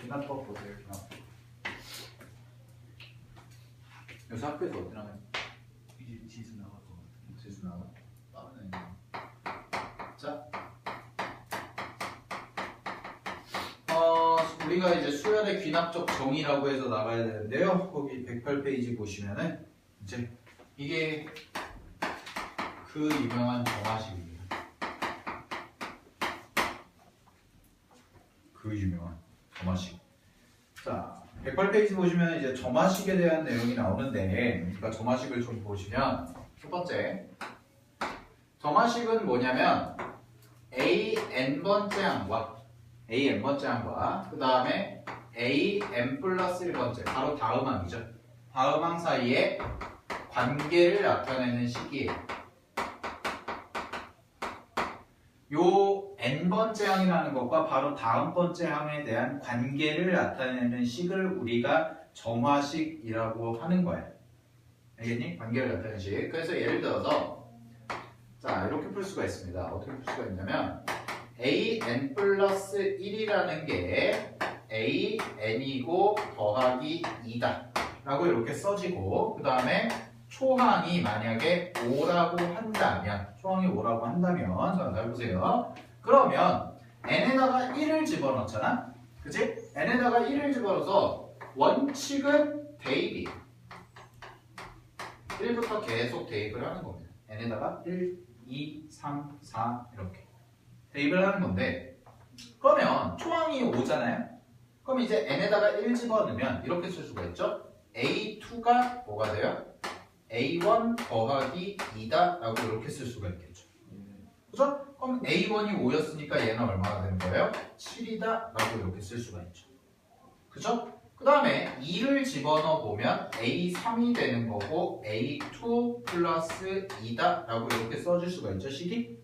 귀납법 보세요. 귀납법. 요새 학교에서 어떻게 나가요? 이제 지수 나갈 것 같아. 지수 나가? 빠르네. 자, 우리가 이제 수열의 귀납적 정의라고 해서 나가야 되는데요. 거기 108페이지 보시면은 이제 이게 그 유명한 정화식입니다. 그 유명한 점화식. 자, 108페이지 보시면 이제 점화식에 대한 내용이 나오는데, 그러니까 점화식을 좀 보시면 첫 번째, 점화식은 뭐냐면 AN번째 항과 그 다음에 AN 플러스 1번째 바로 다음 항이죠. 다음 항 사이에 관계를 나타내는 식이에요. 요 n번째 항이라는 것과 바로 다음 번째 항에 대한 관계를 나타내는 식을 우리가 점화식이라고 하는 거야. 알겠니? 관계를 나타내는 식. 그래서 예를 들어서 자 이렇게 풀 수가 있습니다. 어떻게 풀 수가 있냐면 an 플러스 1이라는 게 an이고 더하기 2다 라고 이렇게 써지고, 그 다음에 초항이 만약에 5라고 한다면, 자, 잘 보세요. 그러면 n에다가 1을 집어넣잖아? 그치? n에다가 1을 집어넣어서 원칙은 대입이에요. 1부터 계속 대입을 하는 겁니다. n에다가 1, 2, 3, 4 이렇게 대입을 하는 건데, 그러면 초항이 5잖아요? 그럼 이제 n에다가 1 집어넣으면 이렇게 쓸 수가 있죠? a2가 뭐가 돼요? a1 더하기 2다 라고 이렇게 쓸 수가 있겠죠. 그죠? 그럼 a1이 5였으니까 얘는 얼마가 되는 거예요? 7이다 라고 이렇게 쓸 수가 있죠. 그죠? 그 다음에 2를 집어넣어 보면 a3이 되는 거고 a2 플러스 2다 라고 이렇게 써줄 수가 있죠. 식이?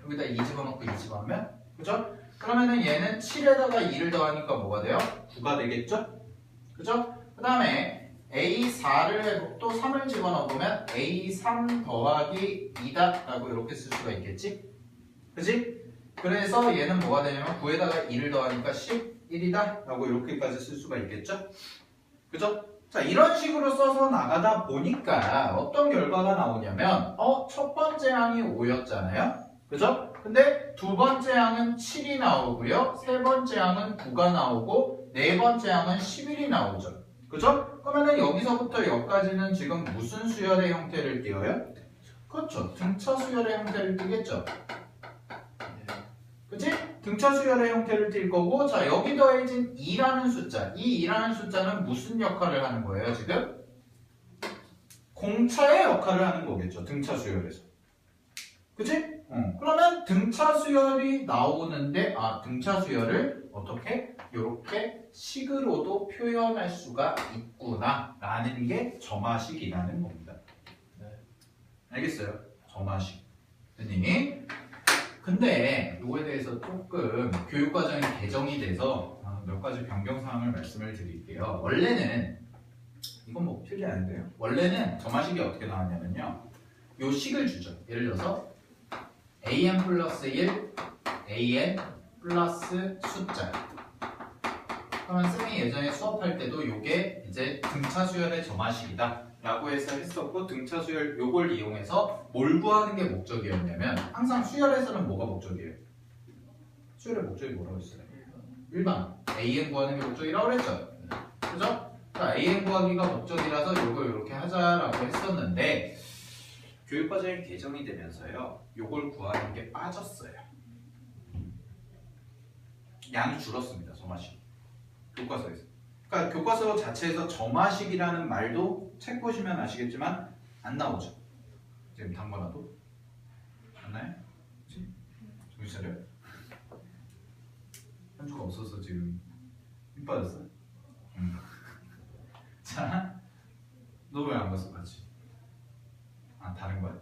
여기다 2 집어넣고 2 집어넣으면, 그죠? 그러면은 얘는 7에다가 2를 더하니까 뭐가 돼요? 9가 되겠죠? 그죠? 그 다음에 A4를 또 3을 집어넣으면 A3 더하기 2다 라고 이렇게 쓸 수가 있겠지? 그지? 그래서 얘는 뭐가 되냐면 9에다가 2를 더하니까 11이다 라고 이렇게까지 쓸 수가 있겠죠? 그죠? 자, 이런 식으로 써서 나가다 보니까 어떤 결과가 나오냐면 첫 번째 항이 5였잖아요? 그죠? 근데 두 번째 항은 7이 나오고요. 세 번째 항은 9가 나오고 네 번째 항은 11이 나오죠. 그죠? 그러면은 여기서부터 여기까지는 지금 무슨 수열의 형태를 띄어요? 그렇죠. 등차 수열의 형태를 띄겠죠. 그치? 등차 수열의 형태를 띌 거고, 자, 여기 더해진 2라는 숫자. 이 2라는 숫자는 무슨 역할을 하는 거예요, 지금? 공차의 역할을 하는 거겠죠. 등차 수열에서. 그치? 그러면 등차 수열이 나오는데, 등차 수열을 어떻게? 이렇게 식으로도 표현할 수가 있구나 라는 게 점화식이라는 겁니다. 네. 알겠어요? 점화식. 됐니? 근데 이거에 대해서 조금 교육과정이 개정이 돼서 몇 가지 변경사항을 말씀을 드릴게요. 원래는 이건 뭐 필기 아닌데요. 원래는 점화식이 어떻게 나왔냐면요. 요 식을 주죠. 예를 들어서 an 플러스 1, an 플러스 숫자. 그러면 쌤이 예전에 수업할 때도 요게 이제 등차 수열의 점화식이다 라고 해서 했었고, 등차 수열 요걸 이용해서 뭘 구하는 게 목적이었냐면, 항상 수열에서는 뭐가 목적이에요? 수열의 목적이 뭐라고 했어요? 1번 an 구하는 게 목적이라고 그랬죠. 그죠? 자, an 구하기가 목적이라서 요걸 이렇게 하자라고 했었는데, 교육과정이 개정이 되면서요 요걸 구하는 게 빠졌어요. 양이 줄었습니다. 점화식 교과서에서. 그러니까 교과서 자체에서 점화식이라는 말도 책 보시면 아시겠지만 안 나오죠. 지금 단거나도 안 나요? 정신 차려. 한 주가 없어서 지금 힘 빠졌어. 자, 너 왜 안 갔어 같이? 다른 거야?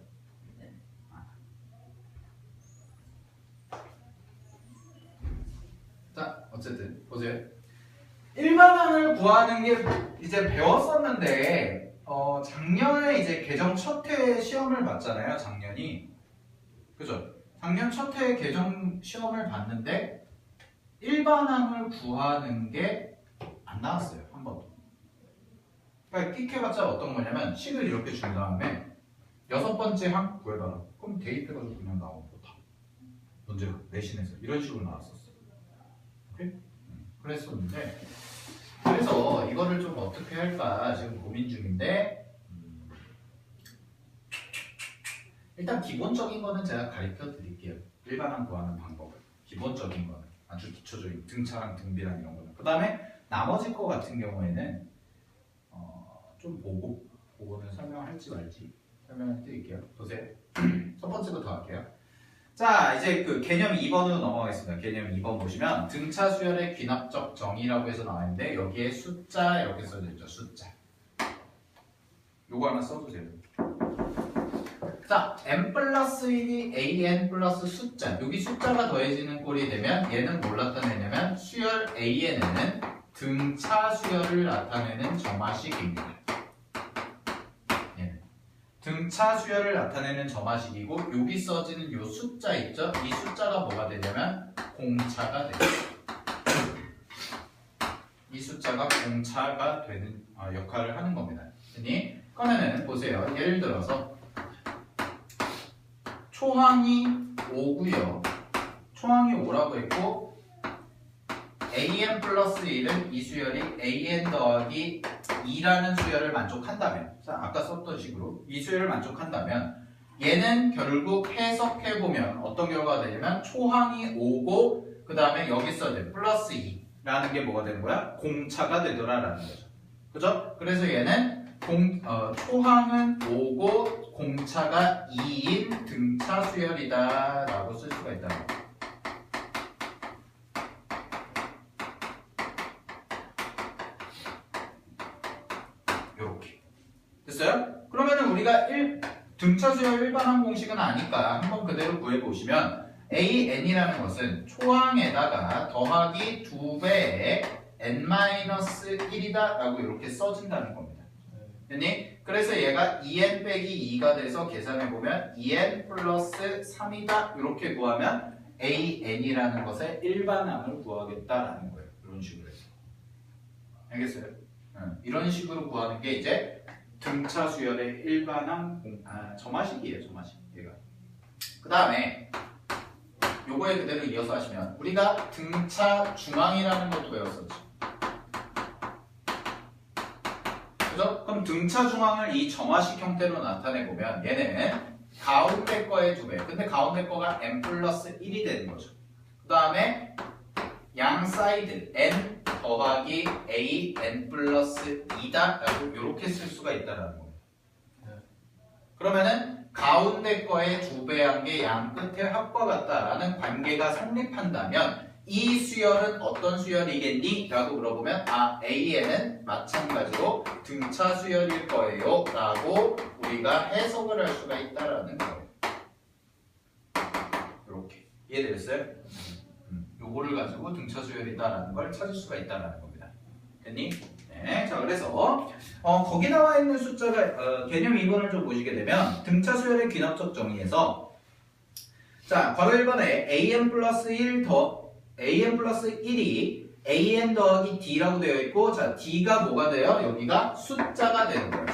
자, 어쨌든 보세요. 일반항을 구하는 게 이제 배웠었는데, 작년에 이제 개정 첫 해 시험을 봤잖아요. 작년이. 그죠? 작년 첫 해 개정 시험을 봤는데 일반항을 구하는 게 안 나왔어요. 한 번도. 그러니까 끽해봤자 어떤 거냐면 식을 이렇게 준 다음에 6번째 항 구해봐라. 그럼 대입해가지고 그냥 나오는 거다. 문제가 내신에서 이런 식으로 나왔었어. 오케이? 그랬었는데 그래서 이거를 좀 어떻게 할까 지금 고민 중인데 일단 기본적인 거는 제가 가르쳐 드릴게요. 일반항 구하는 방법을. 기본적인 거는 아주 기초적인 등차랑 등비랑 이런 거는. 그 다음에 나머지 거 같은 경우에는 좀 보고는 설명할지 말지 설명해 드릴게요. 보세요. 첫 번째부터 할게요. 자, 이제 그 개념 2번으로 넘어가겠습니다. 개념 2번 보시면 등차 수열의 귀납적 정의라고 해서 나와 있는데 여기에 숫자 이렇게 써져 있죠. 숫자. 요거 하나 써주세요. 자, n 플러스 1이 an 플러스 숫자. 여기 숫자가 더해지는 꼴이 되면 얘는 뭘 나타내냐면 수열 an에는 등차 수열을 나타내는 점화식입니다. 얘는 등차 수열을 나타내는 점화식이고 여기 써지는 요 숫자 있죠? 이 숫자가 뭐가 되냐면 공차가 돼요. 이 숫자가 공차가 되는 역할을 하는 겁니다. 그러니 꺼내는 보세요. 예를 들어서 초항이 5고요. 초항이 5라고 했고 an 플러스 1은 이 수열이 an 더하기 2라는 수열을 만족한다면 자, 아까 썼던 식으로 이 수열을 만족한다면 얘는 결국 해석해보면 어떤 결과가 되냐면 초항이 5고 그 다음에 여기 써진 플러스 2라는 게 뭐가 되는 거야? 공차가 되더라라는 거죠. 그죠? 그래서 얘는 초항은 5고 공차가 2인 등차 수열이다 라고 쓸 수가 있다는 거예요. 요렇게 됐어요? 그러면은 우리가 등차 수열 일반항 공식은 아니까 한번 그대로 구해보시면 AN이라는 것은 초항에다가 더하기 2배의 n-1이다 라고 이렇게 써진다는 겁니다. 됐니? 그래서 얘가 2n 빼기 2가 돼서 계산해보면 2n 플러스 3이다 이렇게 구하면 AN이라는 것의 일반항을 구하겠다라는 거예요. 이런 식으로 해서. 알겠어요? 이런 식으로 구하는 게 이제 등차 수열의 일반항 점화식이에요. 점화식. 얘가. 그 다음에 요거에 그대로 이어서 하시면 우리가 등차 중앙이라는 것도 배웠었죠. 그죠? 그럼 등차 중앙을 이 점화식 형태로 나타내보면 얘는 가운데 거의 2배. 근데 가운데 거가 n 플러스 1이 되는 거죠. 그 다음에 양 사이드 n 더하기 a n 플러스 2다 라고 이렇게 쓸 수가 있다는 겁니다. 그러면은 가운데 거의 2배한 게 양 끝에 합과 같다라는 관계가 성립한다면 이 수열은 어떤 수열이겠니? 라고 물어보면 AN은 마찬가지로 등차 수열일 거예요 라고 우리가 해석을 할 수가 있다라는 거예요. 이렇게 이해되셨어요? 요거를 가지고 등차 수열이다라는 걸 찾을 수가 있다라는 겁니다. 됐니? 네. 자, 그래서 거기 나와 있는 숫자가 개념 2번을 좀 보시게 되면 등차 수열의 귀납적 정의에서 자, 괄호 1번에 an 플러스 1이 an 더하기 d라고 되어 있고 자, d가 뭐가 돼요? 여기가 숫자가 되는 거예요.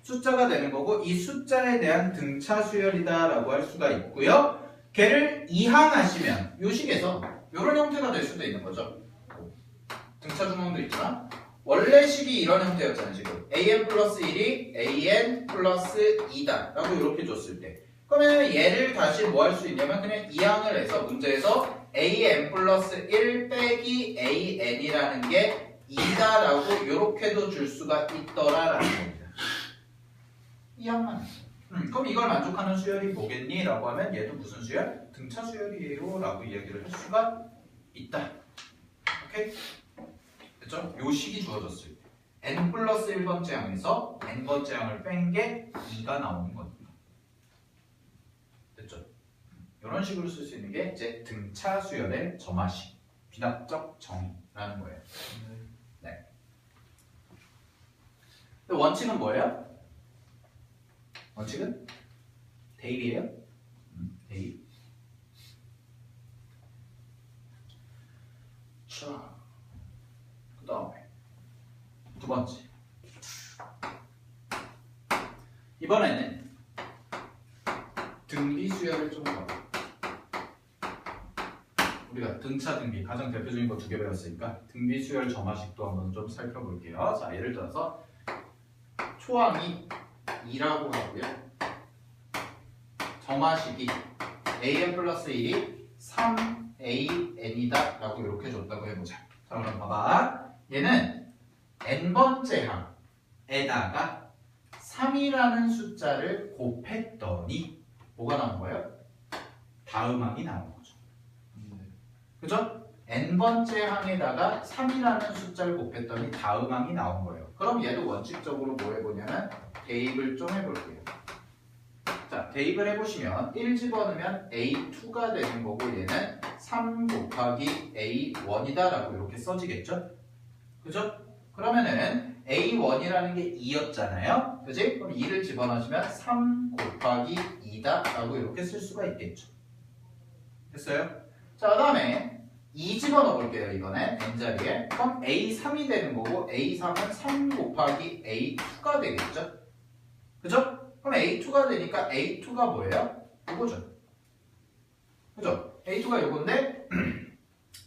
숫자가 되는 거고 이 숫자에 대한 등차 수열이다 라고 할 수가 있고요. 걔를 이항하시면 요 식에서 이런 형태가 될 수도 있는 거죠. 등차 중앙도 있지만 원래 식이 이런 형태였잖아요. 지금 an 플러스 1이 an 플러스 2다 라고 이렇게 줬을 때 그러면 얘를 다시 뭐 할 수 있냐면 그냥 이항을 해서 문제에서 an 플러스 1 빼기 an이라는 게 2다 라고 이렇게도 줄 수가 있더라라는 겁니다. 이항만 그럼 이걸 만족하는 수열이 뭐겠니? 라고 하면 얘도 무슨 수열? 등차 수열이에요 라고 이야기를 할 수가 있다. 오케이? 됐죠? 요 식이 주어졌을 때 n 플러스 1번째 항에서 n번째 항을 뺀 게 2가 나오는 겁니다. 됐죠? 이런 식으로 쓸 수 있는 게 이제 등차 수열의 점화식, 귀납적 정의라는 거예요. 네. 근데 원칙은 뭐예요? 원칙은 대입이에요. 대입. 이번에는 등비 수열을 좀 봐봐. 우리가 등차 등비 가장 대표적인 거 2개 배웠으니까 등비 수열 점화식도 한번 좀 살펴볼게요. 자, 예를 들어서 초항이 2라고 하고요. 점화식이 an 플러스 1이 3an이다 라고 이렇게 줬다고 해보자. 자, 그럼 봐봐. 얘는 n번째 항에다가 3이라는 숫자를 곱했더니 뭐가 나온 거예요? 다음 항이 나온 거죠. 그죠? n번째 항에다가 3이라는 숫자를 곱했더니 다음 항이 나온 거예요. 그럼 얘를 원칙적으로 뭐 해보냐면 대입을 좀 해볼게요. 자, 대입을 해보시면 1 집어넣으면 A2가 되는 거고 얘는 3 곱하기 A1이다 라고 이렇게 써지겠죠? 그죠? 그러면은 A1이라는 게 2였잖아요? 그지? 그럼 2를 집어넣으시면 3 곱하기 2다 라고 이렇게 쓸 수가 있겠죠? 됐어요? 자, 그 다음에 2 집어넣어 볼게요. 이번엔 n자리에. 그럼 A3이 되는 거고 A3은 3 곱하기 A2가 되겠죠? 그죠? 그럼 A2가 되니까 A2가 뭐예요? 요거죠. 그죠? A2가 요건데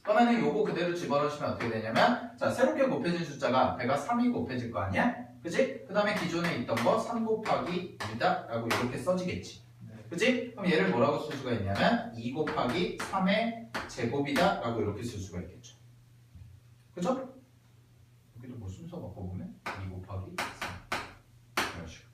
그러면은 요거 그대로 집어넣으시면 어떻게 되냐면 자, 새롭게 곱해진 숫자가 앞에가 3이 곱해질 거 아니야? 그지? 그 다음에 기존에 있던 거 3 곱하기 2다 라고 이렇게 써지겠지. 그지? 그럼 얘를 뭐라고 쓸 수가 있냐면 2 곱하기 3의 제곱이다 라고 이렇게 쓸 수가 있겠죠. 그죠? 여기도 뭐 순서 바꿔보면 2 곱하기 3 이런 식으로.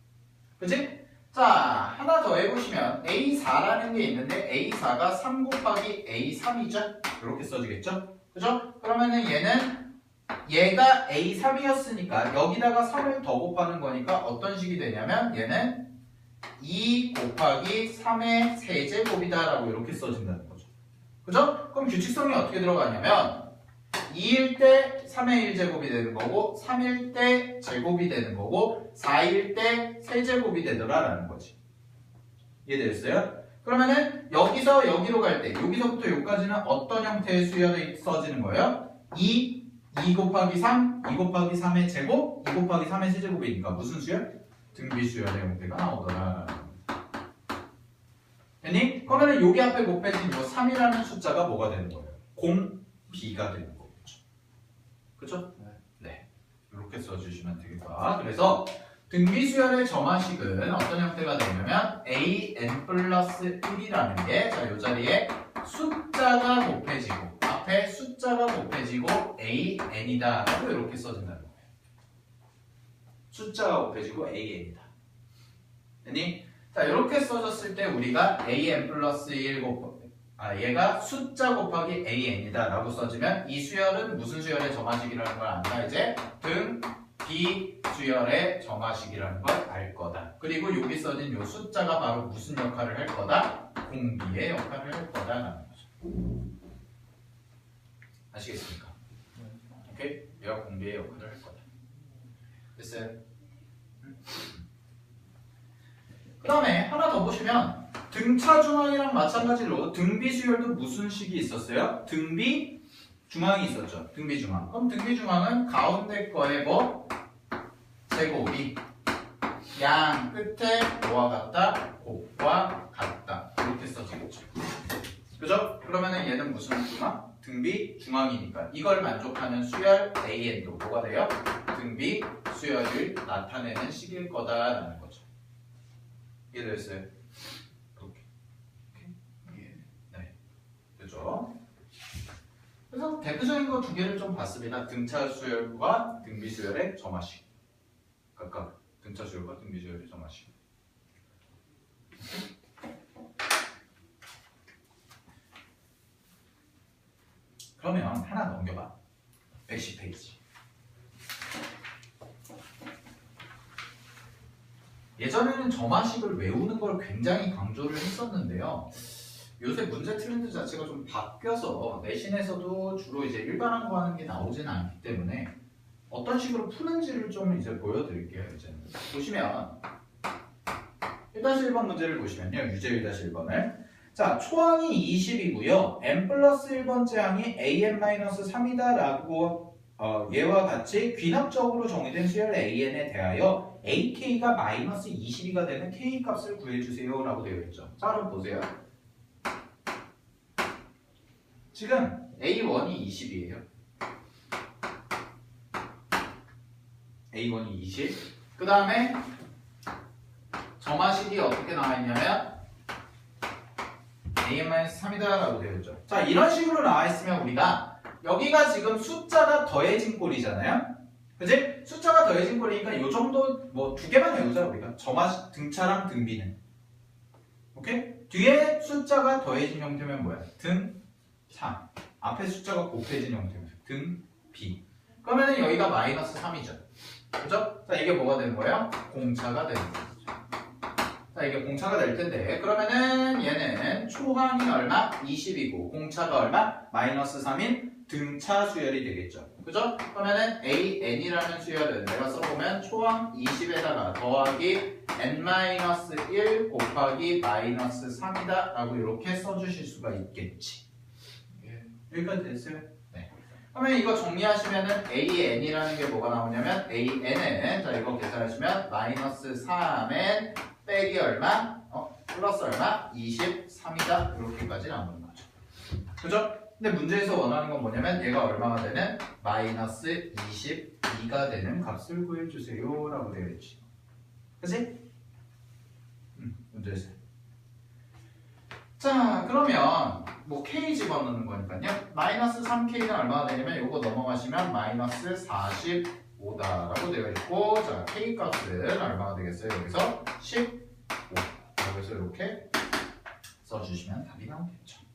그지? 자, 하나 더 해보시면 A4라는 게 있는데 A4가 3 곱하기 A3이죠? 이렇게 써지겠죠? 그죠? 그러면은 얘가 A3이었으니까 여기다가 3을 더 곱하는 거니까 어떤 식이 되냐면 얘는 2 곱하기 3의 세제곱이다 라고 이렇게 써진다는 거죠. 그죠? 그럼 규칙성이 어떻게 들어가냐면 2일 때 3의 1제곱이 되는 거고 3일 때 제곱이 되는 거고 4일 때 세제곱이 되더라 라는 거지. 이해되셨어요? 그러면은 여기서 여기로 갈 때 여기서부터 여기까지는 어떤 형태의 수열이 써지는 거예요? 2 곱하기 3, 2 곱하기 3의 제곱, 2 곱하기 3의 세제곱이니까 무슨 수열? 등비 수열의 형태가 나오더라. 됐니? 그러면은 여기 앞에 곱해진 요 3이라는 숫자가 뭐가 되는 거예요? 공비가 되는 거겠죠. 그쵸? 네. 이렇게 써주시면 되겠다. 그래서 등비 수열의 점화식은 어떤 형태가 되냐면 an 플러스 1이라는 게 자, 요 자리에 숫자가 곱해지고 앞에 숫자가 곱해지고 an이다 라고 이렇게 써진다는 거예요. 숫자가 곱해지고 an이다. 됐니? 자, 이렇게 써졌을 때 우리가 an 플러스 1 얘가 숫자 곱하기 an이다 라고 써지면 이 수열은 무슨 수열의 점화식이라는 걸 안다. 이제 등비 수열의 점화식이라는 걸 알 거다. 그리고 여기 써진 요 숫자가 바로 무슨 역할을 할 거다? 공비의 역할을 할 거다라는 거죠. 아시겠습니까? 오케이? 얘가 공비의 역할을 할 거다. 됐어요? 그 다음에 하나 더 보시면 등차 중앙이랑 마찬가지로 등비 수열도 무슨 식이 있었어요? 등비 중앙이 있었죠. 등비 중앙. 그럼 등비 중앙은 가운데 거의 뭐 제곱이 양 끝에 뭐와 같다? 곱과 같다. 이렇게 써지겠죠. 그죠? 그러면은 얘는 무슨 중앙? 등비 중앙이니까 이걸 만족하는 수열 AN도 뭐가 돼요? 등비 수열을 나타내는 식일 거다라는 거죠. 이해되셨어요? 이렇게. 네. 그죠? 그래서 대표적인 거 2개를 좀 봤습니다. 등차 수열과 등비 수열의 점화식. 각각 등차 수열과 등비 수열의 점화식. 그러면 하나 넘겨봐. 110페이지. 예전에는 점화식을 외우는 걸 굉장히 강조를 했었는데요. 요새 문제 트렌드 자체가 좀 바뀌어서 내신에서도 주로 이제 일반항고 하는 게 나오지는 않기 때문에 어떤 식으로 푸는지를 좀 이제 보여드릴게요. 이제는 보시면 1-1번 문제를 보시면요. 유제 1-1번을 자, 초항이 20이고요. n 플러스 1번째 항이 an-3이다 라고 얘와 같이 귀납적으로 정의된 수열 AN에 대하여 AK가 마이너스 22가 되는 K 값을 구해주세요 라고 되어 있죠. 자, 그럼 보세요. 지금 A1이 20이에요. A1이 20. 그 다음에 점화식이 어떻게 나와 있냐면 AN-3이다 라고 되어 있죠. 자, 이런 식으로 나와 있으면 우리가 여기가 지금 숫자가 더해진 꼴이잖아요. 그치? 숫자가 더해진 꼴이니까 이 정도 뭐 두 개만 외우자 우리가. 점화 등차랑 등비는. 오케이? 뒤에 숫자가 더해진 형태면 뭐야? 등차. 앞에 숫자가 곱해진 형태면 등비. 그러면 여기가 마이너스 3이죠. 그죠? 자, 이게 뭐가 되는 거예요? 공차가 되는 거죠. 자, 이게 공차가 될 텐데 그러면은 얘는 초항이 얼마? 20이고 공차가 얼마? 마이너스 3인 등차 수열이 되겠죠. 그죠? 그러면은 AN이라는 수열은 내가 써보면 초항 20에다가 더하기 N-1 곱하기 마이너스 3이다 라고 이렇게 써주실 수가 있겠지. 여기까지 됐어요? 네. 그러면 이거 정리하시면은 AN이라는 게 뭐가 나오냐면 AN은 자 이거 계산하시면 마이너스 3N 빼기 얼마? 플러스 얼마? 23이다. 이렇게까지 나오는 거죠. 그죠? 근데 문제에서 원하는 건 뭐냐면 얘가 얼마가 되는? 마이너스 22가 되는 값을 구해주세요 라고 되어 있지. 그치? 문제에서. 자, 그러면 뭐 K 집어넣는 거니까요. 마이너스 3K는 얼마가 되냐면 이거 넘어가시면 마이너스 45다라고 되어 있고 자, K 값은 얼마가 되겠어요? 여기서 15. 여기서 이렇게 써주시면 답이 나오겠죠.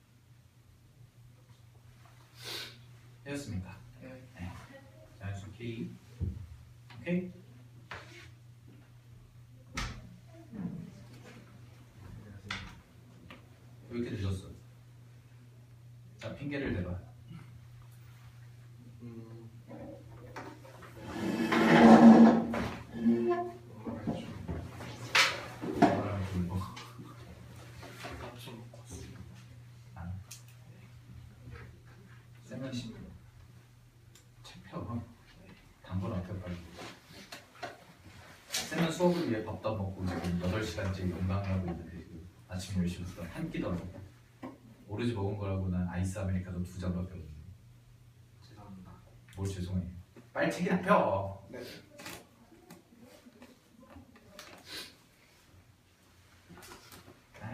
되었습니까? 네. 자연수 K. 오케이? 왜 이렇게 늦었어? 자, 핑계를 대봐. 쌤은 책 펴. 당분 앞에 빨리. 쌤은 수업을 위해 밥도 안 먹고 지금 8시간째 연강을 하고 있는데 지금 아침 10시부터 한 끼도 안 먹고 오로지 먹은 거라고 난 아이스 아메리카노 2잔밖에 없는데. 죄송합니다. 뭘 죄송해. 빨리 책이나 펴. 네.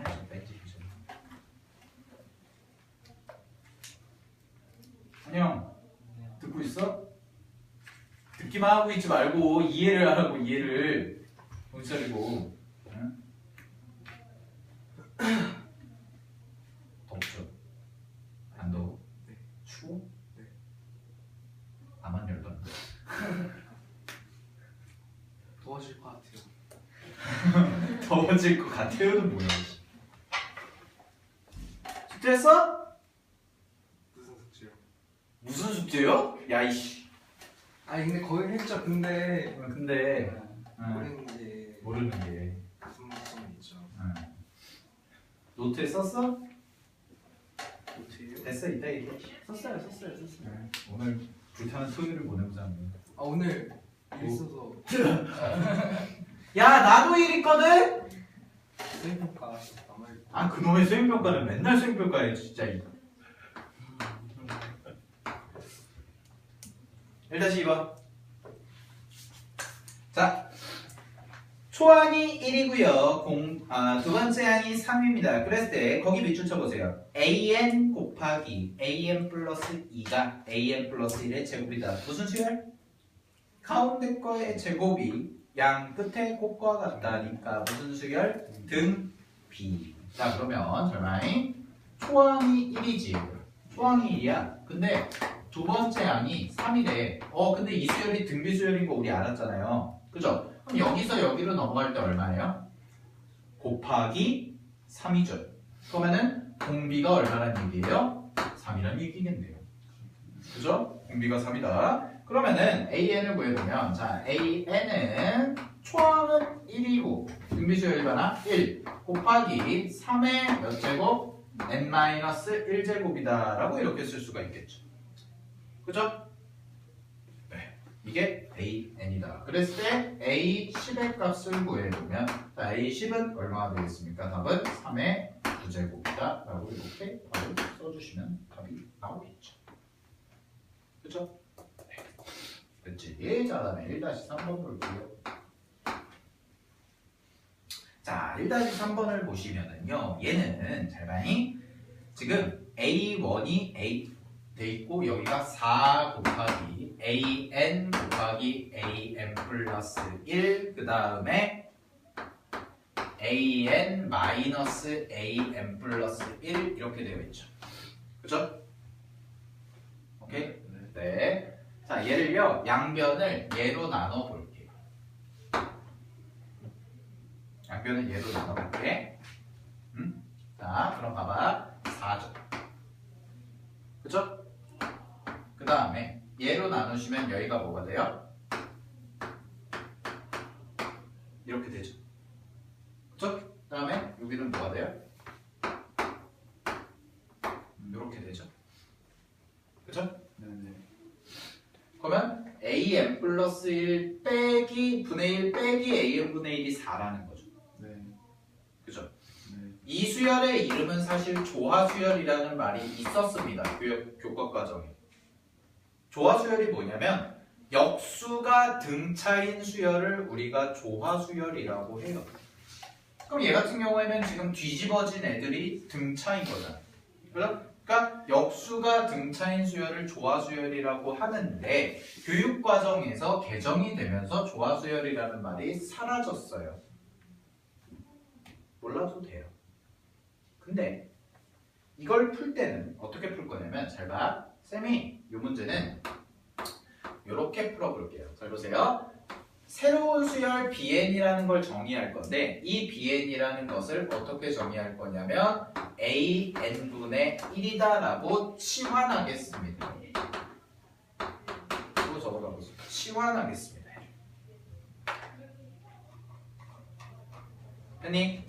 좀 뺀지 좀. 안녕. 듣고 있어? 듣기만 하고 있지 말고 이해를 하라고. 이해를. 정신 차리고. 응? 덥죠? 안 더워? 네. 추워? 네. 나만 열받네. 도와줄 것 같아요. 더워질 것 같아요는 뭐야? 숙제했어? 무슨 숙제요? 무슨 숙제요? 야 이씨. 아니 근데 거의 했죠. 근데 근데 모르는 게 모르는 게. 무슨 있죠. 노트에 썼어? 어떻게요? 됐어 이따 얘기해. 썼어요. 오늘 불타는 토요일을 보내보자. 아 오늘 일 있어서 야 나도 일 있거든. 수행평가 남을 아 그놈의 수행평가는 맨날 수행평가해 진짜. 1-2번. 자, 초항이 1이고요. 두 번째 항이 3입니다. 그랬을 때 거기 밑줄 쳐보세요. AN 곱하기 AN 플러스 2가 AN 플러스 1의 제곱이다. 무슨 수열? 가운데 거의 제곱이 양 끝에 곱과 같다니까 무슨 수열? 등 B. 자 그러면 절반이 초항이 1이지. 초항이 1이야. 근데 두 번째 항이 3이래. 근데 이 수열이 등비 수열인 거 우리 알았잖아요. 그죠? 그럼 여기서 여기로 넘어갈 때 얼마예요? 곱하기 3이죠. 그러면은 공비가 얼마란 얘기예요? 3이란 얘기겠네요. 그죠? 공비가 3이다. 그러면은 AN을 구해보면 자 AN은 초항은 1이고 등비 수열이 얼마나? 1 곱하기 3의 몇 제곱? N-1제곱이다 라고 이렇게 쓸 수가 있겠죠. 그죠? 이게 AN이다. 그랬을 때 A 10의 값을 구해보면 자, A 10은 얼마가 되겠습니까? 답은 3의 9제곱이다 라고 이렇게 답을 써주시면 답이 나오겠죠. 그쵸? 네. 그치? 자, 다음에 1-3번 볼게요. 자, 1-3번을 보시면은요, 얘는 잘 봐니? 지금 A1이 A 돼 있고 여기가 4 곱하기 AN 곱하기 AN 플러스 1 그 다음에 AN 마이너스 AN 플러스 1 이렇게 되어 있죠. 그죠? 오케이? 네. 자, 얘를요, 양변을 얘로 나눠 볼게요. 양변을 얘로 나눠 볼게. 자, 그럼 봐봐. 4죠. 그죠? 그 다음에 얘로 나누시면 여기가 뭐가 돼요? 이렇게 되죠. 그죠? 그 다음에 여기는 뭐가 돼요? 이렇게 되죠. 그죠? 네네. 그러면 AN 플러스 1 빼기 분의 1 빼기 AN 분의 1이 4라는 거죠. 네. 그죠? 네. 이 수열의 이름은 사실 조화수열이라는 말이 있었습니다. 교과 과정에. 조화수열이 뭐냐면 역수가 등차인 수열을 우리가 조화수열이라고 해요. 그럼 얘 같은 경우에는 지금 뒤집어진 애들이 등차인 거잖아요. 그러니까 역수가 등차인 수열을 조화수열이라고 하는데 교육과정에서 개정이 되면서 조화수열이라는 말이 사라졌어요. 몰라도 돼요. 근데 이걸 풀 때는 어떻게 풀 거냐면 잘 봐. 쌤이 이 문제는 이렇게 풀어볼게요. 잘 보세요. 새로운 수열 BN이라는 걸 정의할 건데 이 BN이라는 것을 어떻게 정의할 거냐면 AN분의 1이다 라고 치환하겠습니다. 이거 적어봐 보세요. 치환하겠습니다. 됐니?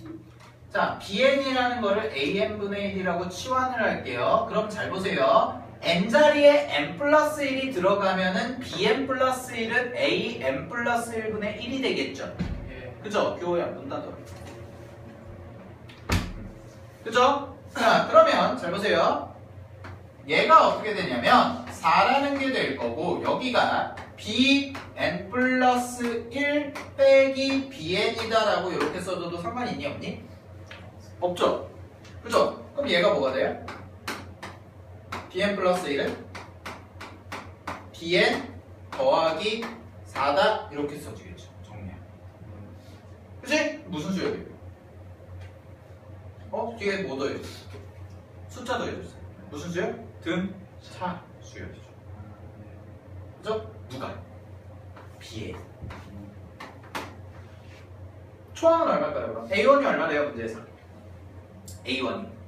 자, BN이라는 거를 AN분의 1이라고 치환을 할게요. 그럼 잘 보세요. N자리에 N 플러스 1이 들어가면은 BN 플러스 1은 AN 플러스 1분의 1이 되겠죠? 그죠? 교호야, 문 닫아. 그죠? 자, 그러면 잘 보세요. 얘가 어떻게 되냐면 4라는 게 될 거고 여기가 BN 플러스 1 빼기 BN이다 라고 이렇게 써줘도 상관 있니 없니? 없죠? 그죠? 그럼 얘가 뭐가 돼요? BN 플러스 1은 BN 더하기 4다 이렇게 써지겠죠. 정리하면. 그치? 무슨 수열이에요? 뒤에 뭐 더해줬어? 숫자 더해줬어. 무슨 수열? 등차 수열이죠. 그죠? 누가? BN. 초항은 얼마일까요? 그럼? A1이 얼마래요? 문제에서? A1이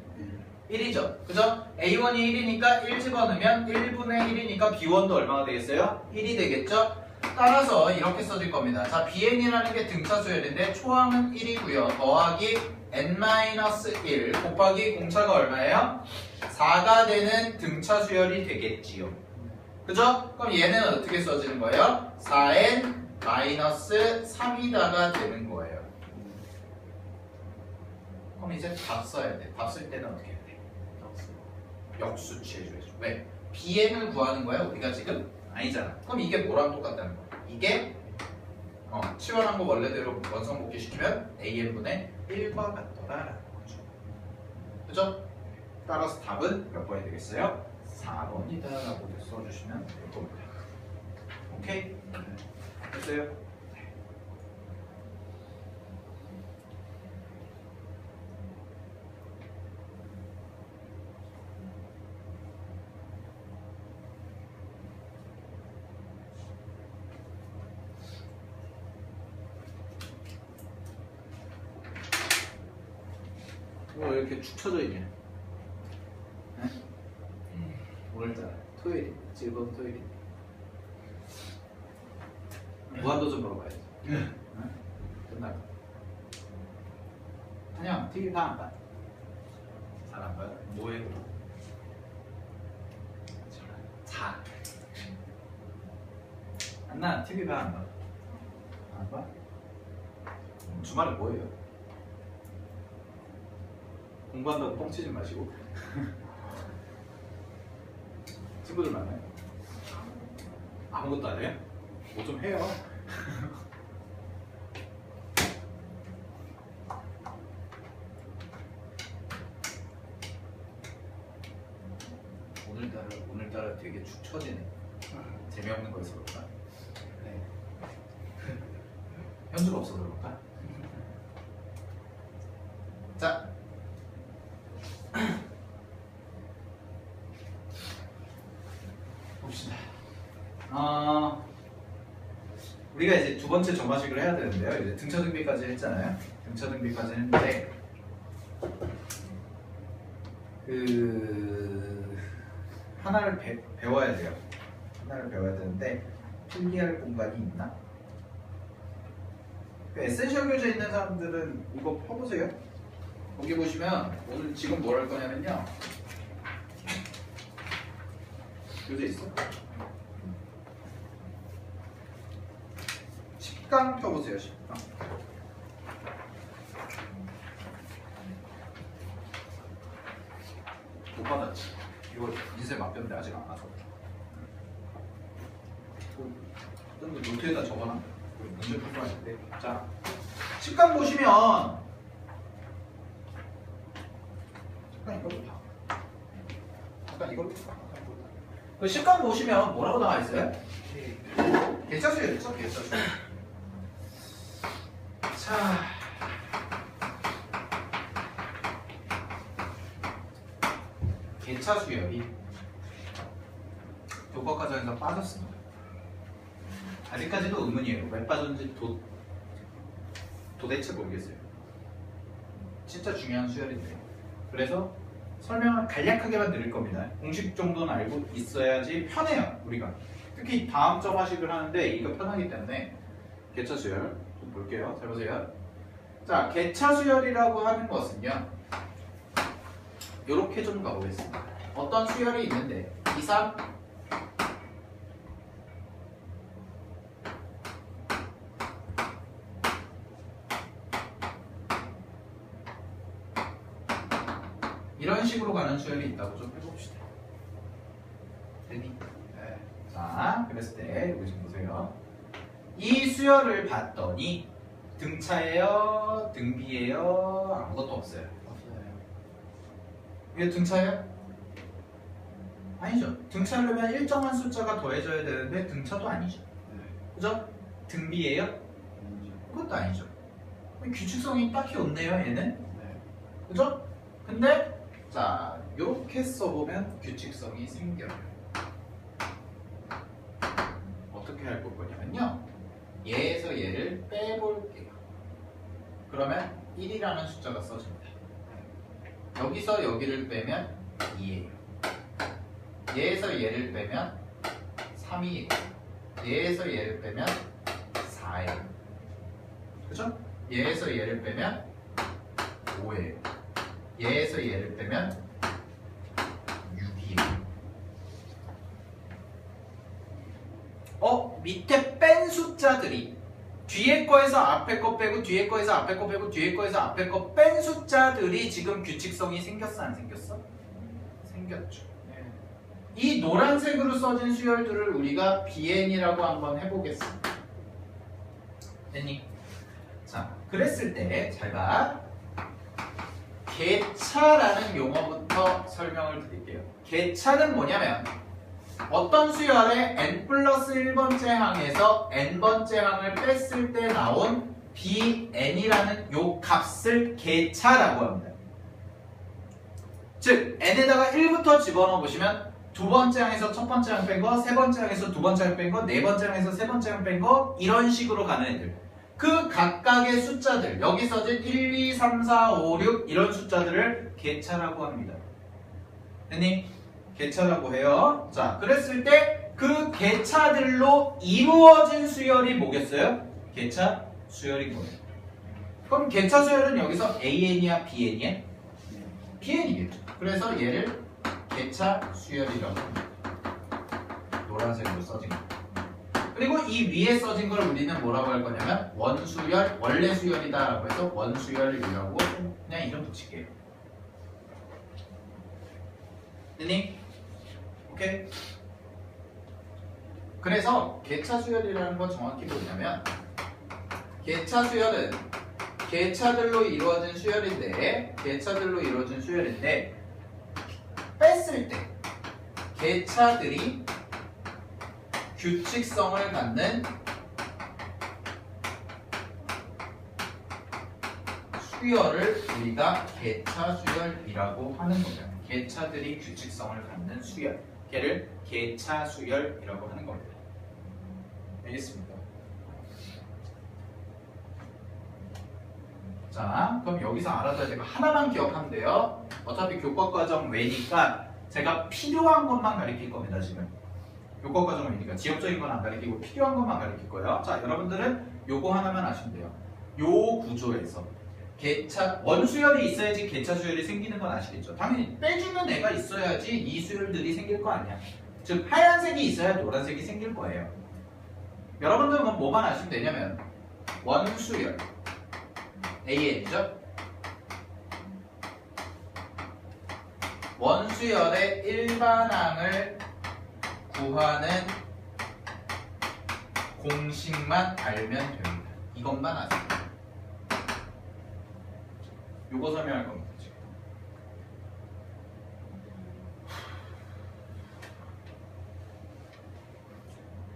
1이죠. 그죠? A1이 1이니까 1 집어넣으면 1분의 1이니까 B1도 얼마가 되겠어요? 1이 되겠죠? 따라서 이렇게 써질 겁니다. 자, BN이라는 게 등차 수열인데 초항은 1이고요. 더하기 N-1 곱하기 공차가 얼마예요? 4가 되는 등차 수열이 되겠지요. 그죠? 그럼 얘는 어떻게 써지는 거예요? 4N-3이다가 되는 거예요. 그럼 이제 답 써야 돼. 답 쓸 때는 어떻게 해야 돼? 역수 취해줘야죠. 왜? BN을 구하는 거야 우리가 지금? 아니잖아. 그럼 이게 뭐랑 똑같다는 거야? 이게 치환한 거 원래대로 원성복귀 시키면 AN분의 1과 같더라라는 거죠. 그죠? 따라서 답은 몇 번이 되겠어요? 4번이다 라고 써주시면 될 겁니다. 오케이? 됐어요? 왜 이렇게 축 처져 있냐? 네? 오늘따라 토요일, 즐거운 토요일. 무한도전 보러 가야지. 응? 끝나고. 안녕, TV 봐 안 봐? 잘 안 봐요? 뭐해 그럼? 자. 안 나 TV 봐, 안 봐? 안 봐? 주말에 뭐해요? 공부한다고 뻥치지 마시고 친구들 만나요? 아무것도 안 해요? 뭐 좀 해요. 오늘따라 되게 축 처지네. 재미없는 거여서 그런가? 네. 현주가 없어서 그런가? 자, 봅시다. 우리가 이제 두 번째 점화식을 해야 되는데요. 이제 등차 등비까지 했잖아요. 등차 등비까지 했는데 하나를 배워야 돼요. 하나를 배워야 되는데 필기할 공간이 있나? 에센셜 교재 있는 사람들은 이거 펴보세요. 거기 보시면 오늘 지금 뭘 할 거냐면요. 교재 있어? 10강 펴보세요. 10강. 못 받았지. 이거 인쇄 맡겼는데 아직 안 와서. 좀 노트에다 적어놔. 문제 풀고 하는데. 자, 10강 보시면 잠깐 이걸로 봐. 잠깐 이걸로 봐. 그 10강 보시면 뭐라고 나와 있어요? 개차수요, 그쵸? 개차수. 자, 개차수열이 교과 과정에서 빠졌습니다. 아직까지도 의문이에요. 왜 빠졌는지 도대체 모르겠어요. 진짜 중요한 수열인데. 그래서 설명을 간략하게만 드릴 겁니다. 공식 정도는 알고 있어야지 편해요, 우리가. 특히 다음 점화식을 하는데 이거 편하기 때문에 개차수열 좀 볼게요. 잘 보세요. 자, 개차수열이라고 하는 것은요. 이렇게 좀 가보겠습니다. 어떤 수열이 있는데 2, 3 이런 식으로 가는 수열이 있다고 좀 해봅시다. 되니? 네. 자, 그랬을 때 여기 좀 보세요. 이 수열을 봤더니 등차예요? 등비예요? 아무것도 없어요. 이게 등차예요? 아니죠. 등차려면 일정한 숫자가 더해져야 되는데 등차도 아니죠. 그죠? 등비예요? 그것도 아니죠. 규칙성이 딱히 없네요, 얘는. 그죠? 근데 자, 이렇게 써보면 규칙성이 생겨요. 어떻게 할 거냐면요. 얘에서 얘를 빼볼게요. 그러면 1이라는 숫자가 써집니다. 여기서 여기를 빼면 2예요. 얘에서 얘를 빼면 3이에요. 얘에서 얘를 빼면 4예요. 그죠? 얘에서 얘를 빼면 5예요. 얘에서 얘를 빼면 6이에요. 밑에 뺀 숫자들이 뒤에 거에서 앞에 거 빼고 뒤에 거에서 앞에 거 빼고 뒤에 거에서 앞에 거 뺀 숫자들이 지금 규칙성이 생겼어, 안 생겼어? 생겼죠. 네. 이 노란색으로 써진 수열들을 우리가 BN이라고 한번 해보겠습니다. 됐니? 자, 그랬을 때 잘 봐. 개차라는 용어부터 설명을 드릴게요. 개차는 뭐냐면 어떤 수열의 n 플러스 1번째 항에서 n번째 항을 뺐을 때 나온 bn이라는 요 값을 개차라고 합니다. 즉 n에다가 1부터 집어넣어 보시면 두 번째 항에서 첫 번째 항 뺀 거, 세 번째 항에서 두 번째 항 뺀 거, 네 번째 항에서 세 번째 항 뺀 거 이런 식으로 가는 애들. 그 각각의 숫자들, 여기 써진 1, 2, 3, 4, 5, 6 이런 숫자들을 개차라고 합니다. 됐니? 개차라고 해요. 자, 그랬을 때 그 개차들로 이루어진 수열이 뭐겠어요? 개차 수열인 거예요. 그럼 개차 수열은 여기서 AN이야, BN이야? BN이겠죠. 그래서 얘를 개차 수열이라고 합니다. 노란색으로 써진 거. 그리고 이 위에 써진 걸 우리는 뭐라고 할 거냐면 원수열, 원래 수열이다라고 해서 원수열이라고 그냥 이름 붙일게요. 됐니? 오케이? 그래서 개차 수열이라는 건 정확히 뭐냐면 개차 수열은 개차들로 이루어진 수열인데 뺐을 때 개차들이 규칙성을 갖는 수열을 우리가 개차 수열이라고 하는 거예요. 개차들이 규칙성을 갖는 수열, 걔를 개차 수열이라고 하는 겁니다. 알겠습니까? 자, 그럼 여기서 알아둬야 될 거 하나만 기억하면 돼요. 어차피 교과과정 외니까 제가 필요한 것만 가르칠 겁니다. 지금 교과과정 외니까 지역적인 건 안 가르치고 필요한 것만 가르칠 거예요. 자, 여러분들은 요거 하나만 아시면 돼요. 요 구조에서 개차 원수열이 있어야지 개차 수열이 생기는 건 아시겠죠? 당연히 빼주는 애가 있어야지 이 수열들이 생길 거 아니야. 즉 하얀색이 있어야 노란색이 생길 거예요. 여러분들은 뭐만 아시면 되냐면 원수열 AN이죠? 원수열의 일반항을 구하는 공식만 알면 됩니다. 이것만 아세요. 요거 설명할 겁니다. 지금.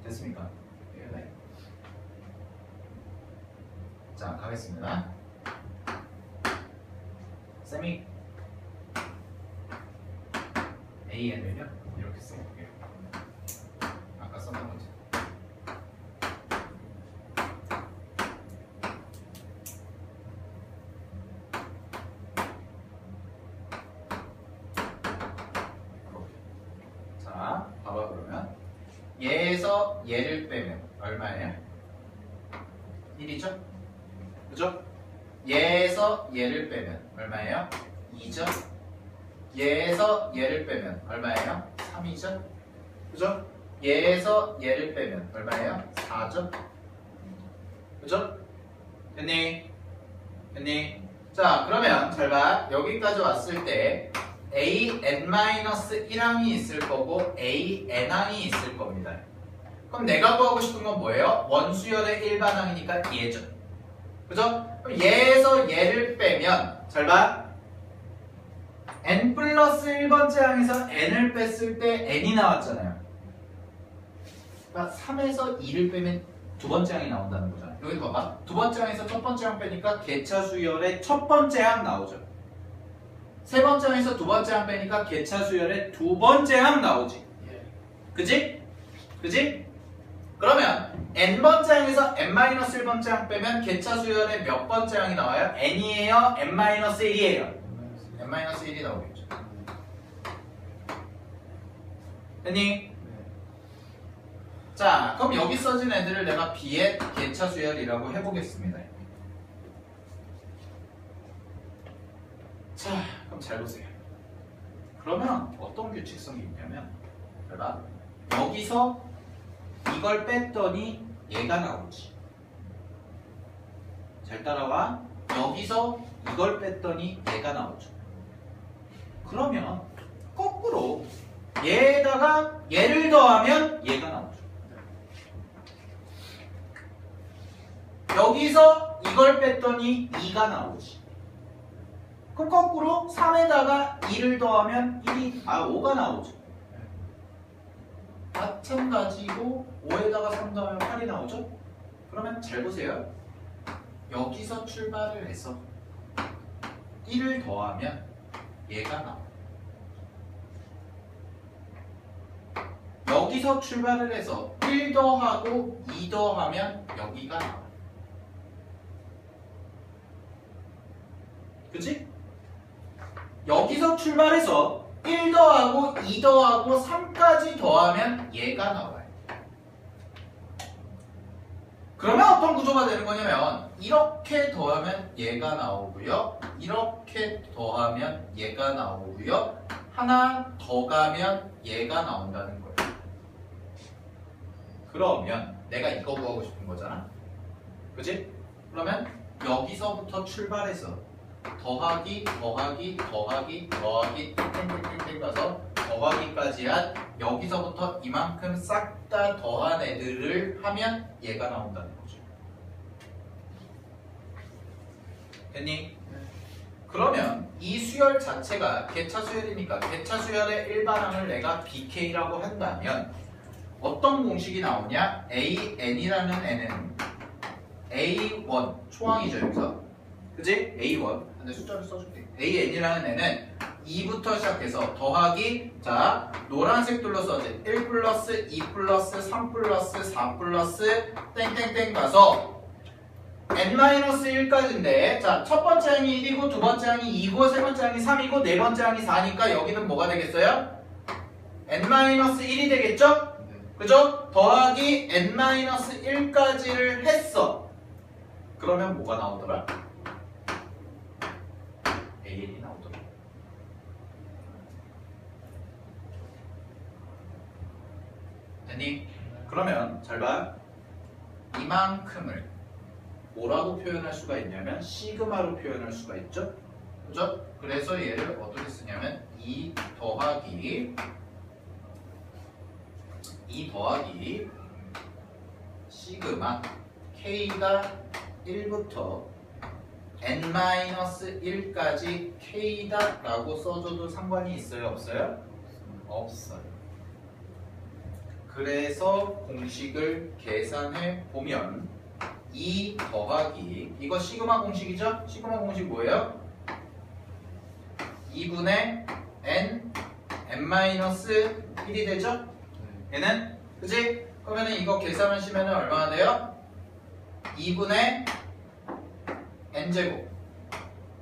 됐습니까? 네. 자, 가겠습니다. 쌤이 AN을요 이렇게 써볼게요. 아까 썼던 거지. 자, 봐봐 그러면 얘에서 얘를 빼면 얼마예요? 1이죠? 그죠? 얘에서 얘를 빼면 얼마예요? 2죠? 얘에서 얘를 빼면 얼마예요? 3이죠? 그죠? 얘에서 얘를 빼면 얼마예요? 4죠? 그죠? 됐니? 됐니? 자, 그러면 잘 봐. 여기까지 왔을 때 AN-1항이 있을 거고 AN항이 있을 겁니다. 그럼 내가 구하고 싶은 건 뭐예요? 원수열의 일반항이니까 얘죠. 그죠? 그럼 얘에서 얘를 빼면 잘 봐. n 플러스 1번째 항에서 n을 뺐을 때 n이 나왔잖아요. 그러니까 3에서 2를 빼면 두 번째 항이 나온다는 거잖아요. 여기 봐봐. 두 번째 항에서 첫 번째 항 빼니까 개차 수열의 첫 번째 항 나오죠. 세 번째 항에서 두 번째 항 빼니까 개차 수열의 두 번째 항 나오지. 그지? 그지? 그러면 n번째 항에서 n-1번째 항 빼면 개차 수열의 몇 번째 항이 나와요? n이에요? n-1이에요? n-1이 나오겠죠. 됐니? 자, 그럼 여기 써진 애들을 내가 B의 개차 수열이라고 해보겠습니다. 자, 그럼 잘 보세요. 그러면 어떤 규칙성이 있냐면, 봐봐. 여기서 이걸 뺐더니 얘가 나오지. 잘 따라와. 여기서 이걸 뺐더니 얘가 나오죠. 그러면 거꾸로 얘에다가 얘를 더하면 얘가 나오죠. 여기서 이걸 뺐더니 2가 나오지. 그럼 거꾸로 3에다가 2를 더하면 5가 나오죠. 마찬가지로 5에다가 3 더하면 8이 나오죠. 그러면 잘 보세요. 여기서 출발을 해서 1을 더하면 얘가 나와. 여기서 출발을 해서 1 더하고 2 더하면 여기가 나와. 그치? 여기서 출발해서 1 더하고 2 더하고 3까지 더하면 얘가 나와요. 그러면 어떤 구조가 되는 거냐면 이렇게 더하면 얘가 나오고요. 이렇게 더하면 얘가 나오고요. 하나 더 가면 얘가 나온다는 거예요. 그러면 내가 이거 구하고 싶은 거잖아. 그치? 그러면 여기서부터 출발해서 더하기 땡땡땡땡 가서 더하기까지 한 여기서부터 이만큼 싹 다 더한 애들을 하면 얘가 나온다는 거죠. 됐니? 그러면 이 수열 자체가 개차 수열이니까 개차 수열의 일반항을 내가 BK라고 한다면 어떤 공식이 나오냐? AN이라는 애는 A1 초항이죠 여기서. 그치? A1 근데 숫자를 써줄게. AN이라는 애는 2부터 시작해서 더하기 자 노란색 둘러서 1 플러스 2 플러스 3 플러스 4 플러스 땡땡땡 가서 n-1까지인데 자 첫 번째 항이 1이고 두 번째 항이 2고 세 번째 항이 3이고 네 번째 항이 4니까 여기는 뭐가 되겠어요? n-1이 되겠죠? 그죠? 더하기 n-1까지를 했어. 그러면 뭐가 나오더라? AN이 나오더라. 됐니? 그러면 잘 봐. 이만큼을 뭐라고 표현할 수가 있냐면 시그마로 표현할 수가 있죠? 그죠? 그래서 얘를 어떻게 쓰냐면 2 더하기 시그마 K가 1부터 n-1까지 K다 라고 써줘도 상관이 있어요? 없어요? 없어요. 그래서 공식을 계산해 보면 2 더하기 이거 시그마 공식이죠? 시그마 공식 뭐예요? 2분의 n-1이 되죠? 얘는? 그치? 그러면 이거 계산하시면 얼마나 돼요? 2분의 n제곱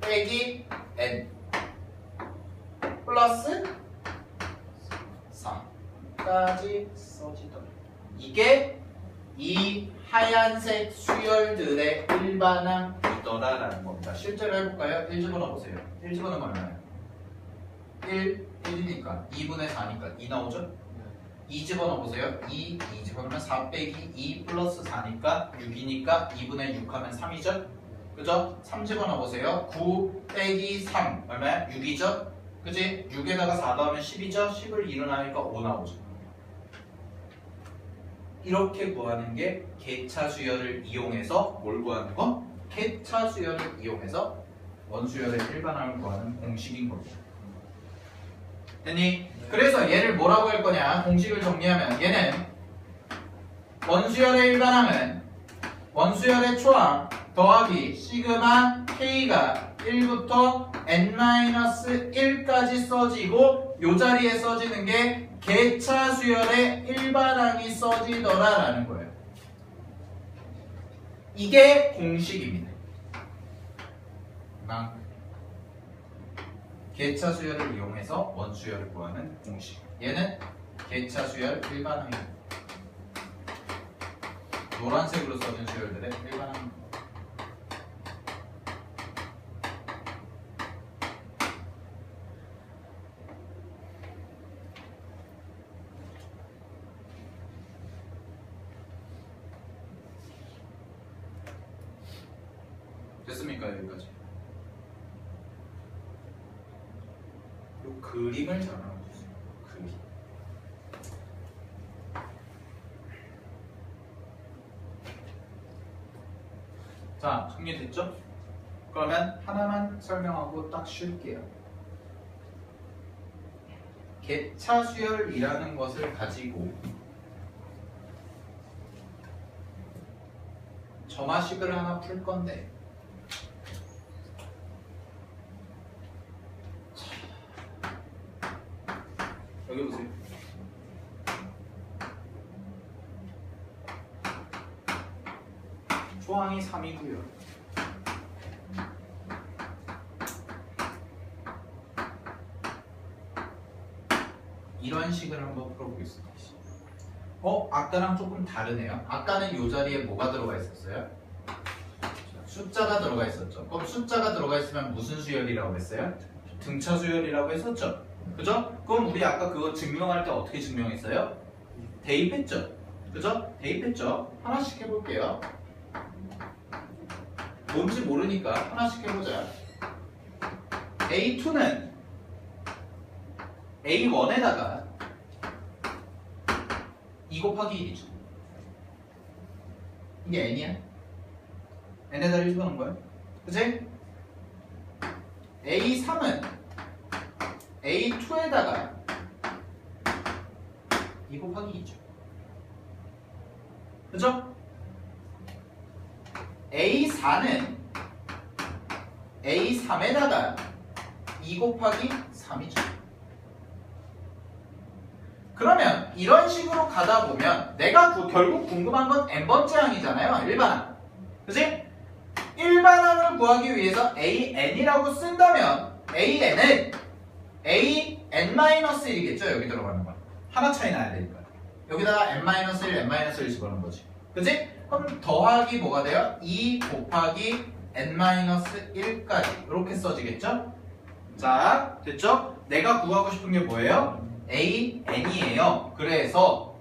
빼기 n 플러스 3까지 써지더라. 이게 이 하얀색 수열들의 일반항이더라라는 겁니다. 실제로 해볼까요? 1 집어넣어보세요. 1 집어넣으면 얼마예요? 1이니까 2분의 4니까 2 나오죠? 2 집어넣어보세요. 2 집어넣으면 4 빼기 2 플러스 4니까 6이니까 2분의 6 하면 3이죠? 그죠? 3 집어넣어보세요. 9 빼기 3 얼마야? 6이죠? 그지? 6에다가 4 더하면 10이죠? 10을 2로 나니까 5 나오죠. 이렇게 구하는 게 개차 수열을 이용해서 뭘 구하는 거? 개차 수열을 이용해서 원수열의 일반항을 구하는 공식인 겁니다. 됐니? 그래서 얘를 뭐라고 할 거냐? 공식을 정리하면 얘는 원수열의 일반항은 원수열의 초항 더하기 시그마 K가 1부터 n-1까지 써지고 요 자리에 써지는 게 개차 수열의 일반항이 써지더라라는 거예요. 이게 공식입니다. 개차 수열을 이용해서 원수열을 구하는 공식. 얘는 개차 수열 일반항입니다. 노란색으로 써진 수열들의 일반항입니다. 됐습니까? 여기까지. 이 그림을 잘 알아주세요. 그림. 자, 정리됐죠? 그러면 하나만 설명하고 딱 쉴게요. 개차 수열이라는 것을 가지고 점화식을 하나 풀 건데 여기 보세요. 초항이 3이고요. 이런 식을 한번 풀어보겠습니다. 아까랑 조금 다르네요. 아까는 이 자리에 뭐가 들어가 있었어요? 숫자가 들어가 있었죠. 그럼 숫자가 들어가 있으면 무슨 수열이라고 했어요? 등차 수열이라고 했었죠. 그죠? 그럼 우리 아까 그거 증명할 때 어떻게 증명했어요? 대입했죠. 그죠? 대입했죠? 하나씩 해볼게요. 뭔지 모르니까 하나씩 해보자. A2는 A1에다가 2 곱하기 1이죠. 이게 n이야. n에다 1 집어넣은 거야. 그치? A3은 A2에다가 2 곱하기 2죠. 그죠? A4는 A3에다가 2 곱하기 3이죠. 그러면 이런 식으로 가다 보면 내가 결국 궁금한 건 n번째 항이잖아요. 일반항. 그치? 일반항을 구하기 위해서 AN이라고 쓴다면 AN은 AN-1이겠죠. 여기 들어가는 건. 하나 차이 나야 되니까. 여기다가 n-1, n-1 집어넣은 거지. 그치? 그럼 더하기 뭐가 돼요? 2 곱하기 n-1까지 이렇게 써지겠죠? 자, 됐죠? 내가 구하고 싶은 게 뭐예요? AN이에요. 그래서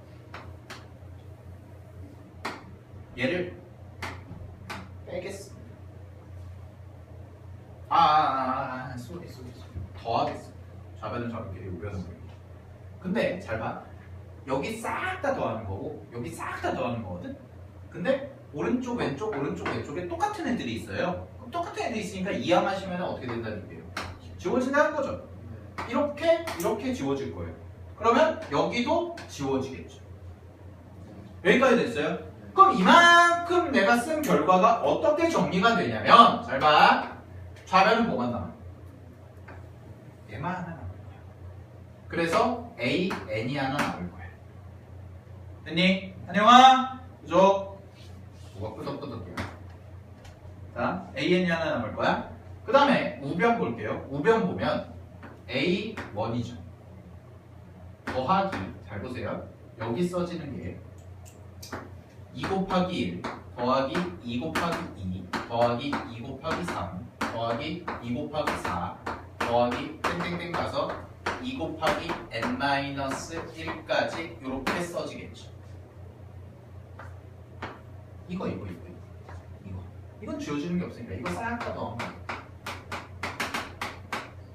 얘를 빼겠습니다. 쏘리. 더하겠습니다. 좌변은 좌변끼리 우변은 우변끼리. 근데 잘 봐. 여기 싹 다 더하는 거고 여기 싹 다 더하는 거거든? 근데 오른쪽 왼쪽 오른쪽 왼쪽에 똑같은 애들이 있어요. 그럼 똑같은 애들이 있으니까 이항하시면 어떻게 된다는 얘기예요? 지워진다는 거죠. 이렇게 지워질 거예요. 그러면 여기도 지워지겠죠. 여기까지 됐어요? 그럼 이만큼 내가 쓴 결과가 어떻게 정리가 되냐면 잘 봐. 좌변은 뭐가 남아? 얘만 하나 남을 거야. 그래서 AN이 하나 남을 거야. 됐니? 안녕아. 그죠? 뭐가 끄덕끄덕해요. 자, AN이 하나 남을 거야. 그 다음에 우변 볼게요. 우변 보면 A1이죠. 더하기, 잘 보세요. 여기 써지는 게 2 곱하기 1 더하기 2 곱하기 2 더하기 2 곱하기 3 더하기 2 곱하기 4 더하기 땡땡땡 가서 2 곱하기 n-1까지 이렇게 써지겠죠. 이건 지워지는 게 없으니까 이거 싹 다 넣으면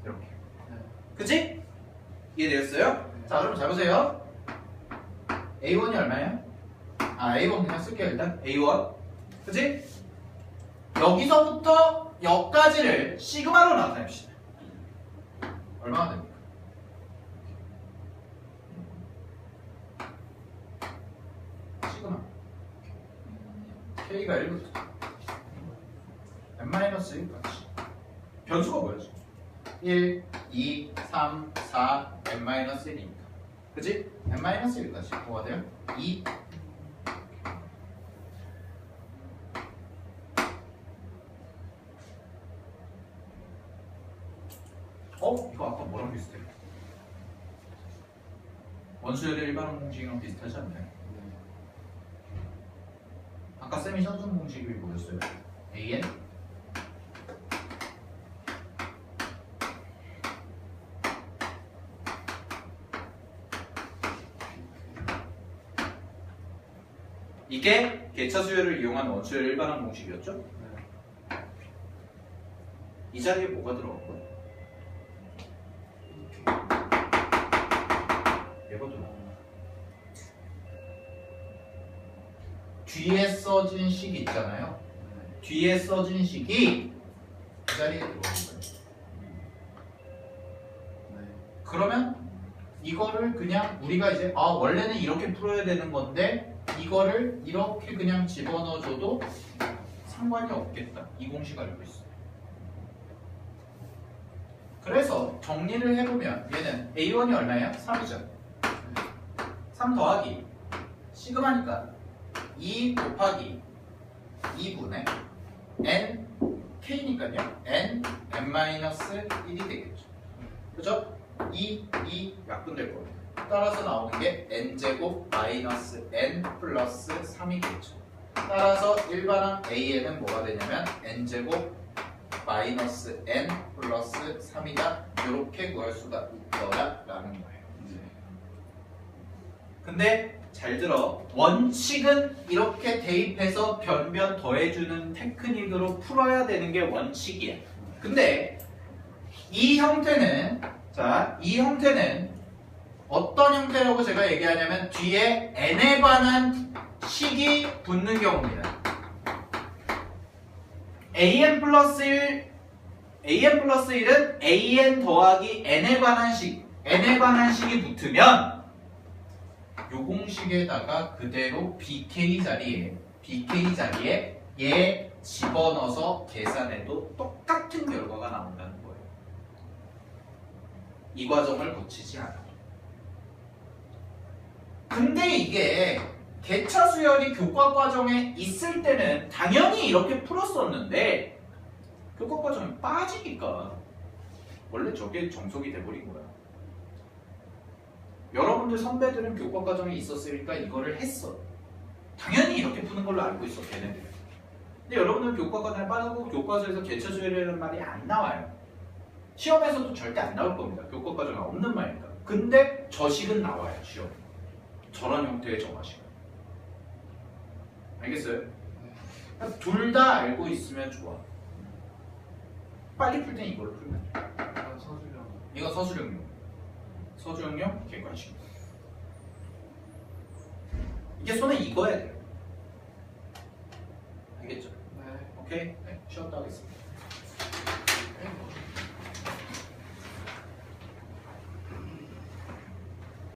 이렇게. 그치? 이해되었어요? 자, 그럼 잘 보세요. A1이 얼마예요? A1 그냥 쓸게요. 일단 A1. 그치? 여기서부터 여기까지를 시그마로 나타냅시다. 얼마나 됩니까? 시그마 K가 1부터 n-1까지 변수가 뭐였죠? 1, 2, 3, 4, n-1이니까 그치? n-1까지 뭐가 돼요? 2 이거 아까 뭐랑 비슷해요? 원수열의 일반항 공식이랑 비슷하지 않나요? 아까 쌤이 현준 공식이 뭐였어요? AN? 이게 개차 수열을 이용한 원수열 일반항 공식이었죠? 이 자리에 뭐가 들어간 거예요? 얘가 들어간 거예요. 뒤에 써진 식이 있잖아요. 뒤에 써진 식이 이 자리에 들어간 거예요. 그러면 이거를 그냥 우리가 이제 원래는 이렇게 풀어야 되는 건데 이거를 이렇게 그냥 집어넣어줘도 상관이 없겠다. 이 공식 알고 있어요. 그래서 정리를 해보면 얘는 A1이 얼마예요? 3이죠. 3 더하기 시그마니까 2 곱하기 2분의 n k니까요. n-1이 되겠죠. 그죠? 2 약분될 거예요. 따라서 나오는 게 n제곱 마이너스 n 플러스 3이겠죠. 따라서 일반항 AN은 뭐가 되냐면 n제곱 마이너스 n 플러스 3이다. 이렇게 구할 수가 있더라 라는 거예요. 근데 잘 들어. 원칙은 이렇게 대입해서 변변 더해주는 테크닉으로 풀어야 되는 게 원칙이야. 근데 이 형태는 이 형태는 어떤 형태라고 제가 얘기하냐면 뒤에 n에 관한 식이 붙는 경우입니다. an 플러스 1은 an 더하기 n에 관한 식이 붙으면 요 공식에다가 그대로 bk 자리에 얘 집어넣어서 계산해도 똑같은 결과가 나온다는 거예요. 이 과정을 거치지 않아도. 근데 이게 개차 수열이 교과 과정에 있을 때는 당연히 이렇게 풀었었는데 교과 과정에 빠지니까 원래 저게 정석이 돼버린 거야. 여러분들 선배들은 교과 과정에 있었으니까 이거를 했어. 당연히 이렇게 푸는 걸로 알고 있어, 걔네들. 근데 여러분들 교과 과정에 빠지고 교과서에서 개차 수열이라는 말이 안 나와요. 시험에서도 절대 안 나올 겁니다. 교과 과정에 없는 말이니까. 근데 저식은 나와요, 시험. 저런 형태의 정화식은. 알겠어요? 둘 다 알고 있으면 좋아. 빨리 풀 땐 이걸로 풀면 돼. 이건 서술형. 이거 서술형용. 서술형용 객관식. 이게 손에 익어야 돼요. 알겠죠? 네. 오케이? 네, 쉬었다 하겠습니다.